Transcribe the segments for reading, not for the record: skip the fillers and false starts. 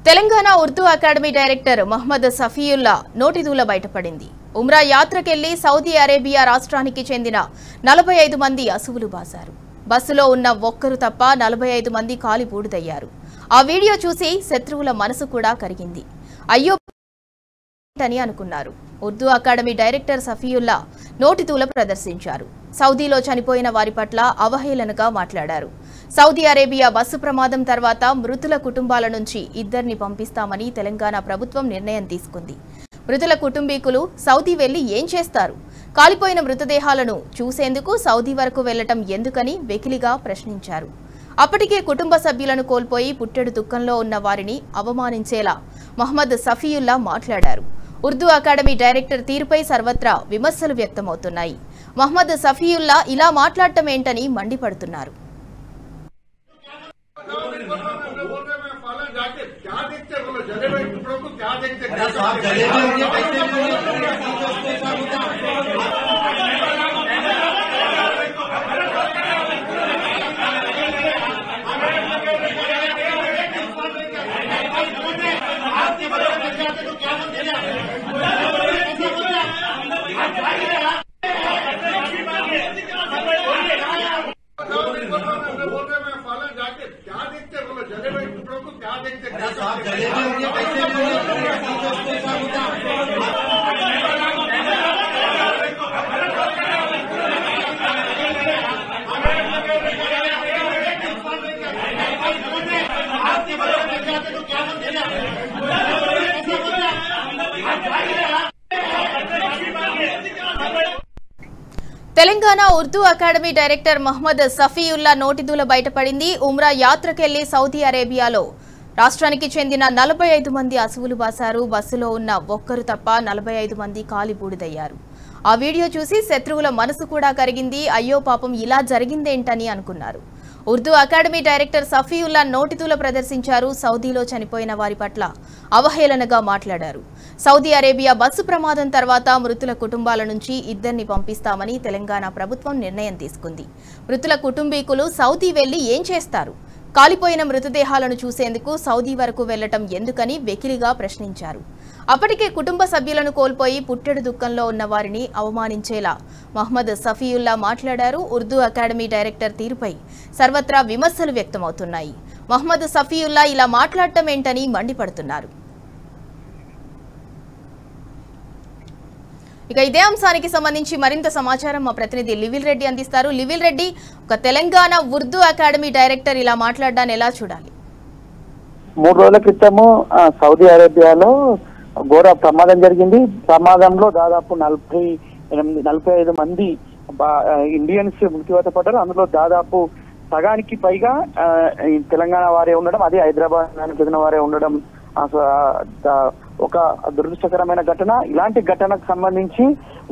Telangana Urdu academy director Mohammed సఫీయుల్లా నోటిదూల బయటపడింది. ఉమ్రా యాత్రకెళ్లి Saudi Arabia రాష్ట్రానికి చెందిన 45 మంది అసువులు బాసారు. బస్సులో ఉన్న ఒక్కరు తప్ప 45 మంది కాలి బూడిదయ్యారు. ఆ వీడియో చూసి శత్రువుల మనసు కూడా కరిగింది. అయ్యో అని అనుకున్నారు. ఉర్దూ అకాడమీ డైరెక్టర్ సఫీయుల్లా నోటిదూల ప్రదర్శించారు. సౌదీలో చనిపోయిన వారి పట్ల అవహేళనగా మాట్లాడారు. సౌదీ అరేబియా బస్సు ప్రమాదం తర్వాత మృతుల కుటుంబాల నుంచి ఇద్దరిని పంపిస్తామని తెలంగాణ ప్రభుత్వం నిర్ణయం తీసుకుంది. మృతుల కుటుంబీకులు సౌదీ వెళ్లి ఏం చేస్తారు? కాలిపోయిన మృతదేహాలను చూసేందుకు సౌదీ వరకు వెళ్లటం ఎందుకని వెకిలిగా ప్రశ్నించారు. అప్పటికే కుటుంబ సభ్యులను కోల్పోయి పుట్టెడు దుఃఖంలో ఉన్న వారిని అవమానించేలా మహమ్మద్ సఫీయుల్లా మాట్లాడారు. ఉర్దూ అకాడమీ డైరెక్టర్ తీరుపై సర్వత్రా విమర్శలు వ్యక్తమవుతున్నాయి. మహమ్మద్ సఫీయుల్లా ఇలా మాట్లాడటం ఏంటని మండిపడుతున్నారు. తెలంగాణ ఉర్దూ అకాడమీ డైరెక్టర్ మహమ్మద్ సఫీయుల్లా నోటిదూల బయటపడింది. ఉమ్రా యాత్రకెళ్లి సౌదీ అరేబియాలో రాష్ట్రానికి చెందిన 45 మంది అసువులు బాసారు. బస్సులో ఉన్న ఒక్కరు తప్ప 45 మంది కాలి బూడిదయ్యారు. ఆ వీడియో చూసి శత్రువుల మనసు కూడా కరిగింది. అయ్యో పాపం ఇలా జరిగిందేంటని అనుకున్నారు. ఉర్దూ అకాడమీ డైరెక్టర్ సఫీయుల్లా నోటిదూల ప్రదర్శించారు. సౌదీలో చనిపోయిన వారి పట్ల అవహేళనగా మాట్లాడారు. సౌదీ అరేబియా బస్సు ప్రమాదం తర్వాత మృతుల కుటుంబాల నుంచి ఇద్దరిని పంపిస్తామని తెలంగాణ ప్రభుత్వం నిర్ణయం తీసుకుంది. మృతుల కుటుంబీకులు సౌదీ వెళ్లి ఏం చేస్తారు? కాలిపోయిన మృతదేహాలను చూసేందుకు సౌదీ వరకు వెళ్లటం ఎందుకని వెకిలిగా ప్రశ్నించారు. అప్పటికే కుటుంబ సభ్యులను కోల్పోయి పుట్టెడు దుఃఖంలో ఉన్న వారిని అవమానించేలా మహమ్మద్ సఫీయుల్లా మాట్లాడారు. ఉర్దూ అకాడమీ డైరెక్టర్ తీరుపై సర్వత్రా విమర్శలు వ్యక్తమవుతున్నాయి. మహమ్మద్ సఫీయుల్లా ఇలా మాట్లాడటం ఏంటని మండిపడుతున్నారు. ఇక ఇదే అంశానికి సంబంధించి మరింత సమాచారం మా ప్రతినిధి లివిల్ రెడ్డి అందిస్తారు. లివిల్ రెడ్డి, ఒక తెలంగాణ ఉర్దూ అకాడమీ డైరెక్టర్ ఇలా మాట్లాడడాన్ని ఎలా చూడాలి? 3 రోజుల క్రితము సౌదీ అరేబియాలో ఘోర ప్రమాదం జరిగింది. ప్రమాదంలో దాదాపు 45 మంది ఇండియన్స్ మృత్యువాత పడ్డారు. అందులో దాదాపు సగానికి పైగా తెలంగాణ వారే ఉండడం, అదే హైదరాబాద్ చెందిన వారే ఉండడం ఒక దురదృష్టకరమైన ఘటన. ఇలాంటి ఘటనకు సంబంధించి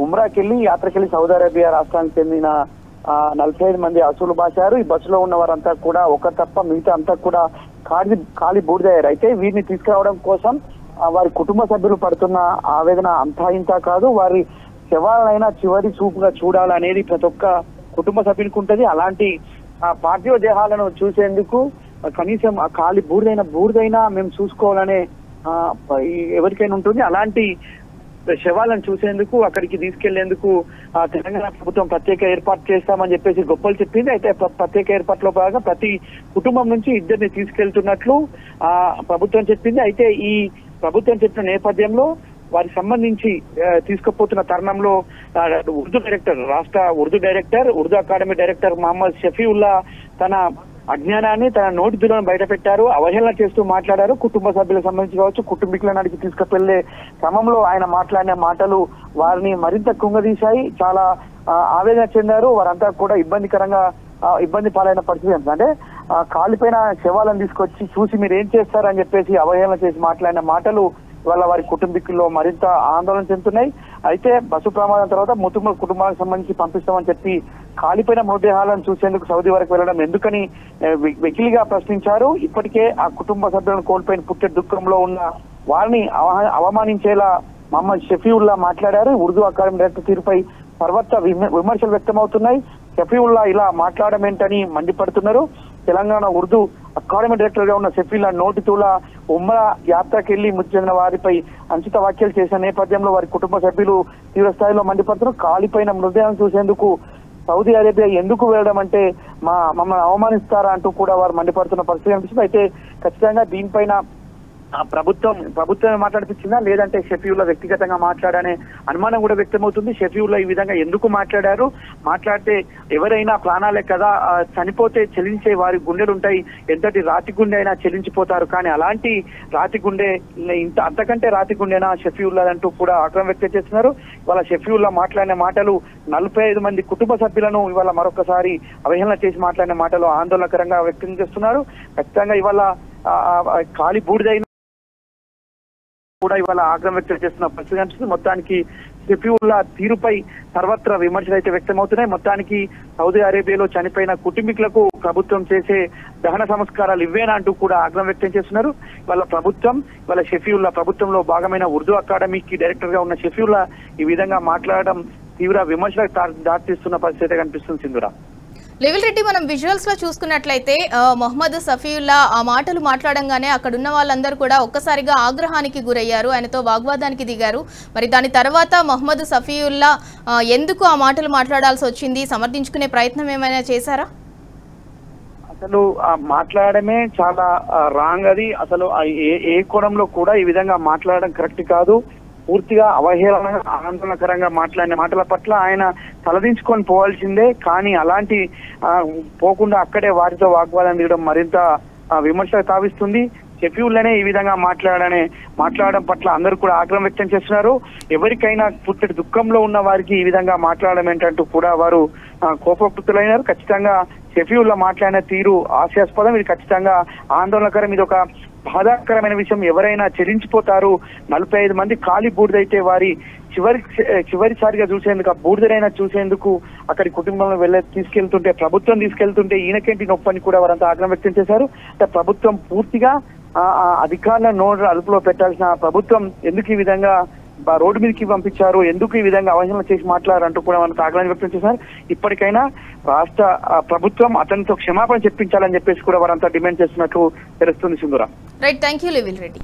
ఉమ్రాకెళ్లి యాత్రకెళ్లి సౌదీ అరేబియా రాష్ట్రానికి చెందిన 45 మంది అసువులు బాసారు. ఈ బస్సులో ఉన్న వారంతా కూడా ఒక తప్ప మిగతా అంతా కూడా కాలి బూడిదయ్యారు. అయితే వీరిని తీసుకురావడం కోసం వారి కుటుంబ సభ్యులు పడుతున్న ఆవేదన అంతా ఇంతా కాదు. వారి శవాలైనా చివరి చూపుగా చూడాలనేది ప్రతి ఒక్క కుటుంబ సభ్యునికి ఉంటుంది. అలాంటి పార్థివ దేహాలను చూసేందుకు కనీసం ఆ కాలి బూడిదైనా మేము చూసుకోవాలనే ఎవరికైనా ఉంటుంది. అలాంటి శవాలను చూసేందుకు అక్కడికి తీసుకెళ్లేందుకు తెలంగాణ ప్రభుత్వం ప్రత్యేక ఏర్పాటు చేస్తామని చెప్పేసి గొప్పలు చెప్పింది. అయితే ప్రత్యేక ఏర్పాట్లో భాగంగా ప్రతి కుటుంబం నుంచి ఇద్దరిని తీసుకెళ్తున్నట్లు ప్రభుత్వం చెప్పింది. అయితే ఈ ప్రభుత్వం చెప్పిన నేపథ్యంలో వారికి సంబంధించి తీసుకుపోతున్న తరుణంలో రాష్ట్ర Urdu director Urdu academy director Mohammed Shafiullah తన అజ్ఞానాన్ని, తన నోటిదూలను బయట పెట్టారు. అవహేళన చేస్తూ మాట్లాడారు. కుటుంబ సభ్యులకు సంబంధించి కావచ్చు, కుటుంబీకులను అడిగి తీసుకువెళ్లే క్రమంలో ఆయన మాట్లాడిన మాటలు వారిని మరింత కుంగదీశాయి. చాలా ఆవేదన చెందారు. వారంతా కూడా ఇబ్బంది పాలైన పరిస్థితి. అంటే కాలిపోయిన శవాలను తీసుకొచ్చి చూసి మీరు ఏం చేస్తారని చెప్పేసి అవహేళన చేసి మాట్లాడిన మాటలు వారి కుటుంబీకుల్లో మరింత ఆందోళన చెందుతున్నాయి. అయితే బస్సు ప్రమాదం తర్వాత మృతుల కుటుంబాలకు సంబంధించి పంపిస్తామని చెప్పి కాలిపోయిన మృతదేహాలను చూసేందుకు సౌదీ వరకు వెళ్లడం ఎందుకని వెకిలిగా ప్రశ్నించారు. ఇప్పటికే ఆ కుటుంబ సభ్యులను కోల్పోయిన పుట్టే దుఃఖంలో ఉన్న వారిని అవమానించేలా మహమ్మద్ షఫీయుల్లా మాట్లాడారు. ఉర్దూ అకాడమీ డైరెక్టర్ తీరుపై సర్వత్రా విమర్శలు వ్యక్తమవుతున్నాయి. షఫీయుల్లా ఇలా మాట్లాడడం ఏంటని మండిపడుతున్నారు. తెలంగాణ ఉర్దూ అకాడమీ డైరెక్టర్ గా ఉన్న షఫీల్లా నోటితూల ఉమ్రా యాత్రకు వెళ్లి మృతి చెందిన వారిపై అంచిత వ్యాఖ్యలు చేసిన నేపథ్యంలో వారి కుటుంబ సభ్యులు తీవ్ర స్థాయిలో మండిపడుతున్నారు. కాలిపైన మృతదేహం చూసేందుకు సౌదీ అరేబియా ఎందుకు వెళ్ళడం అంటే మమ్మల్ని అవమానిస్తారా అంటూ కూడా వారు మండిపడుతున్న పరిస్థితి కనిపిస్తుంది. అయితే ఖచ్చితంగా దీనిపైన ప్రభుత్వమే మాట్లాడిపించిందా లేదంటే షఫీవుల్లా వ్యక్తిగతంగా మాట్లాడనే అనుమానం కూడా వ్యక్తమవుతుంది. షఫీవుల్లా ఈ విధంగా ఎందుకు మాట్లాడారు, మాట్లాడితే ఎవరైనా ప్రాణాలే కదా, చనిపోతే చెల్లించే వారి గుండెలు ఉంటాయి, ఎంతటి రాతి గుండె అయినా చెల్లించిపోతారు, కానీ అలాంటి రాతి గుండె అంతకంటే రాతి గుండెనా షఫీవుల్లా అంటూ కూడా ఆగ్రహం వ్యక్తం చేస్తున్నారు. ఇవాళ షఫీవుల్లా మాట్లాడిన మాటలు 45 మంది కుటుంబ సభ్యులను ఇవాళ మరొకసారి అవహేళన చేసి మాట్లాడిన మాటలు ఆందోళనకరంగా వ్యక్తం చేస్తున్నారు. ఖచ్చితంగా ఇవాళ ఖాళీ బూడిదైన కూడా ఇవాళ ఆగ్రహం వ్యక్తం చేస్తున్న పరిస్థితి కనిపిస్తుంది. మొత్తానికి షఫీవుల్లా తీరుపై సర్వత్రా విమర్శలు అయితే వ్యక్తమవుతున్నాయి. మొత్తానికి సౌదీ అరేబియాలో చనిపోయిన కుటుంబీకులకు ప్రభుత్వం చేసే దహన సంస్కారాలు ఇవ్వేనా అంటూ కూడా ఆగ్రహం వ్యక్తం చేస్తున్నారు. వాళ్ళ షఫీవుల్లా ప్రభుత్వంలో భాగమైన ఉర్దూ అకాడమీకి డైరెక్టర్ గా ఉన్న షఫీవుల్లా ఈ విధంగా మాట్లాడడం తీవ్ర విమర్శలకు దారితీస్తున్న పరిస్థితి కనిపిస్తుంది. సింధురా, లెవెల్ రెడ్డి, మనం విజువల్స్ లో చూసుకున్నట్లయితే మొహమ్మద్ సఫీయుల్లా ఆ మాటలు మాట్లాడంగానే అక్కడ ఉన్న వాళ్ళందరూ కూడా ఒక్కసారిగా ఆగ్రహానికి గురయ్యారు, ఆయనతో వాగ్వాదానికి దిగారు. మరి దాని తర్వాత మొహమ్మద్ సఫీయుల్లా ఎందుకు ఆ మాటలు మాట్లాడాల్సి వచ్చింది, సమర్థించుకునే ప్రయత్నం ఏమైనా చేశారా? అసలు మాట్లాడమే చాలా రాంగ్. అది అసలు ఏ కోణంలో కూడా ఈ విధంగా మాట్లాడడం కరెక్ట్ కాదు. పూర్తిగా అవహేళన ఆందోళనకరంగా మాట్లాడిన మాటల పట్ల ఆయన తలదించుకొని పోవాల్సిందే, కానీ అలాంటి పోకుండా అక్కడే వారితో వాగ్వాదం దిగడం మరింత విమర్శలు తావిస్తుంది. షఫీవుల్లానే ఈ విధంగా మాట్లాడడం పట్ల అందరూ కూడా ఆగ్రహం వ్యక్తం చేస్తున్నారు. ఎవరికైనా పుట్టటి దుఃఖంలో ఉన్న వారికి ఈ విధంగా మాట్లాడడం ఏంటంటూ కూడా వారు కోపోక్తులైనారు. ఖచ్చితంగా షఫీవుల్లా మాట్లాడిన తీరు హాస్యాస్పదం. ఇది ఖచ్చితంగా ఆందోళనకరం. ఇది ఒక బాధాకరమైన విషయం. ఎవరైనా చెల్లించిపోతారు. 45 మంది ఖాళీ బూడిదైతే వారి చివరిసారిగా చూసేందుకు ఆ బూడిదైనా చూసేందుకు అక్కడి కుటుంబంలో ప్రభుత్వం తీసుకెళ్తుంటే ఈయనకేంటి నొప్పని కూడా వారంతా ఆగ్రహం వ్యక్తం చేశారు. అంటే ప్రభుత్వం పూర్తిగా అధికారుల నోరు అదుపులో పెట్టాల్సిన ప్రభుత్వం ఎందుకు ఈ విధంగా రోడ్డు మీదకి పంపించారు, ఎందుకు ఈ విధంగా అవహేళన చేసి మాట్లాడారంటూ కూడా మనకు ఆగ్రహం వ్యక్తం చేశారు. ఇప్పటికైనా రాష్ట్ర ప్రభుత్వం అతనితో క్షమాపణ చెప్పించాలని చెప్పేసి కూడా వారంతా డిమాండ్ చేస్తున్నట్లు తెలుస్తుంది. Sindhura, right, thank you level Reddy.